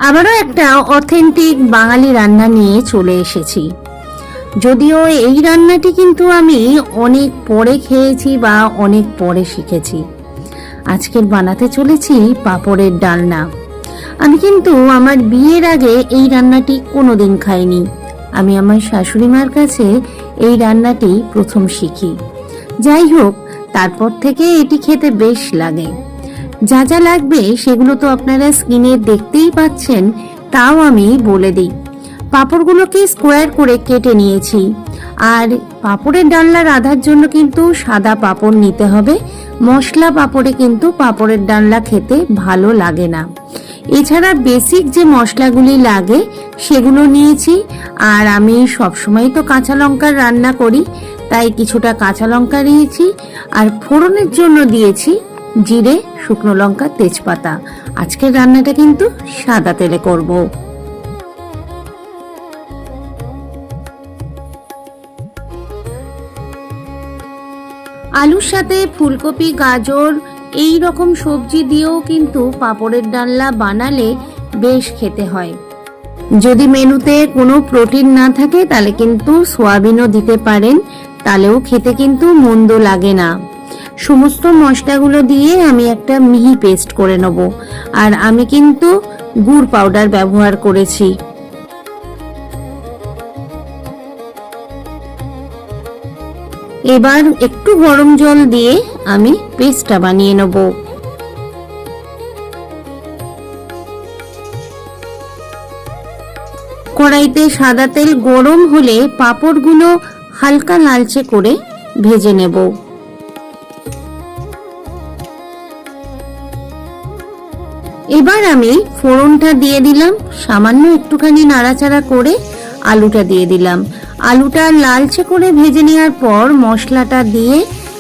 আবারও একটা অথেন্টিক বাঙালি রান্না নিয়ে চলে এসেছি। যদিও এই রান্নাটি কিন্তু আমি অনেক পরে খেয়েছি বা অনেক পরে শিখেছি। আজকের বানাতে চলেছি পাঁপড়ের ডালনা। আমি কিন্তু আমার বিয়ের আগে এই রান্নাটি কোনোদিন খাইনি। আমি আমার শাশুড়ি মার কাছে এই রান্নাটি প্রথম শিখি। যাই হোক, তারপর থেকে এটি খেতে বেশ লাগে। যা যা লাগবে সেগুলো তো আপনারা স্ক্রিনে দেখতেই পাচ্ছেন, তাও আমি বলে দিই। পাঁপড়গুলোকে স্কোয়ার করে কেটে নিয়েছি। আর পাঁপড়ের ডালনা রাঁধার জন্য কিন্তু সাদা পাঁপড় নিতে হবে। মশলা পাঁপড়ে কিন্তু পাঁপড়ের ডালনা খেতে ভালো লাগে না। এছাড়া বেসিক যে মশলাগুলি লাগে সেগুলো নিয়েছি। আর আমি সবসময় তো কাঁচা লঙ্কার রান্না করি, তাই কিছুটা কাঁচা লঙ্কা নিয়েছি। আর ফোড়নের জন্য দিয়েছি জিরে, শুকনো লঙ্কা, তেজপাতা। আজকের রান্নাটা কিন্তু সাদা তেলে করব। আলুর সাথে ফুলকপি, গাজর এই রকম সবজি দিয়েও কিন্তু পাঁপড়ের ডালনা বানালে বেশ খেতে হয়। যদি মেনুতে কোনো প্রোটিন না থাকে তাহলে কিন্তু সয়াবিনও দিতে পারেন, তাহলেও খেতে কিন্তু মন্দ লাগে না। সমস্ত মশলাগুলো দিয়ে আমি একটা মিহি পেস্ট করে নেব। আর আমি কিন্তু গুড় পাউডার ব্যবহার করেছি। এবার একটু গরম জল দিয়ে আমি পেস্টটা বানিয়ে নেব। কড়াইতে সাদা তেল গরম হলে পাঁপড়গুলো হালকা লালচে করে ভেজে নেব। এবার আমি ফোড়নটা দিয়ে দিলাম। সামান্য একটুখানি নাড়াচাড়া করে আলুটা দিয়ে দিলাম। আলুটা লালচে করে ভেজে নেওয়ার পর মশলাটা দিয়ে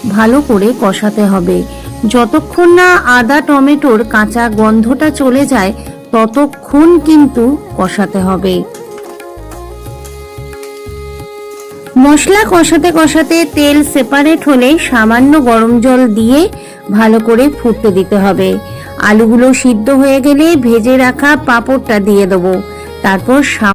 ভালো করে কষাতে হবে। যতক্ষণ না আদা টমেটোর কাঁচা গন্ধটা চলে যায় ততক্ষণ কিন্তু কষাতে হবে। মশলা কষাতে কষাতে তেল সেপারেট হলে সামান্য গরম জল দিয়ে ভালো করে ফুটতে দিতে হবে। আলুগুলো সিদ্ধ হয়ে গেলে ভেজে রাখা পাঁপড়টা দিয়ে দেবো। তারপর